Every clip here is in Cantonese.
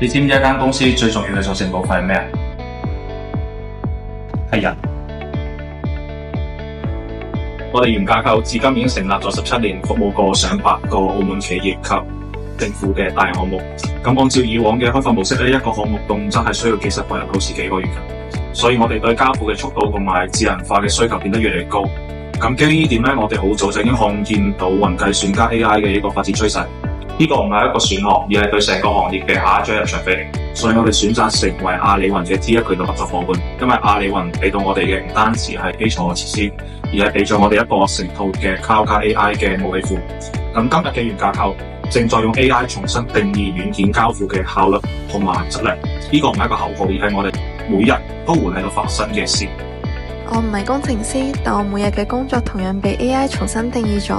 你知唔知一間公司最重要嘅組成部分係咩啊？係人。我哋原架構至今已經成立咗17年，服務過上百個澳門企業及政府嘅大型項目。咁按照以往嘅開發模式咧，一個項目動輒係需要幾十個人，好似幾個月嘅。所以我哋對交付嘅速度同埋智能化嘅需求變得越嚟越高。咁基於呢點咧，我哋好早就已經看見到雲計算加 AI 嘅一個發展趨勢。呢個唔係一個選項，而係對成個行業嘅下一張入場飛。所以我哋選擇成為阿里雲嘅 T1渠道合作夥伴，因為阿里雲俾到我哋嘅唔單止係基礎嘅設施，而係俾咗我哋一個成套嘅 Cloud 加 AI 嘅武器庫。咁今日嘅原架構正在用 AI 重新定義軟件交付嘅效率同埋質量。呢個唔係一個口號，而係我哋每日都會喺度發生嘅事。我唔係工程師，但我每日嘅工作同樣被 AI 重新定義咗。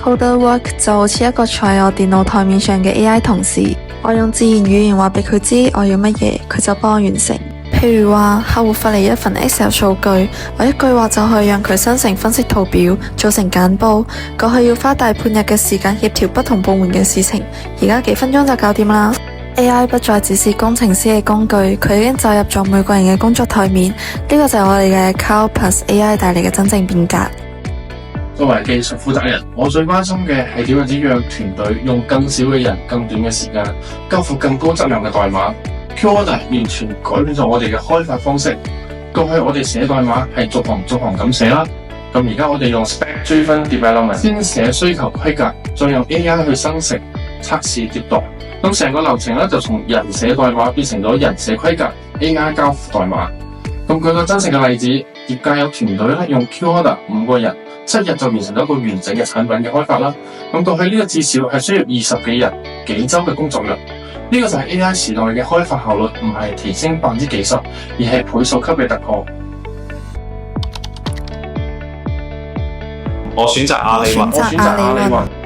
Coder work 就好似一個坐喺我電腦台面上嘅 AI 同事，我用自然語言話俾佢知我要乜嘢，佢就幫我完成。譬如話客戶發嚟一份 Excel 數據，我一句話就可以讓佢生成分析圖表，做成簡報。過去要花大半日嘅時間協調不同部門嘅事情，而家幾分鐘就搞掂啦。AI 不再只是工程師嘅工具，佢已經走入咗每個人嘅工作台面。呢個就係我哋嘅 Cloud Plus AI 帶嚟嘅真正變革。作為技術負責人，我最關心嘅係點樣子讓團隊用更少嘅人、更短嘅時間交付更高質量嘅代碼。QOrder 完全改變咗我哋嘅開發方式。過去我哋寫代碼係逐行咁寫啦，咁而家我哋用 Spec-Driven Development 先寫需求規格，再用 AI 去生成、測試、迭代。咁成個流程咧就從人寫代碼變成咗人寫規格 ，AI 交付代碼。咁舉個真實嘅例子，業界有團隊咧用 QOrder 5個人7日就完成咗一個完整嘅產品嘅開發啦。咁過去呢個至少係需要20幾日、幾週嘅工作量。呢個就係 AI 時代嘅開發效率，唔係提升幾十%，而係倍數級嘅突破。我選擇阿里雲。我選擇阿里雲。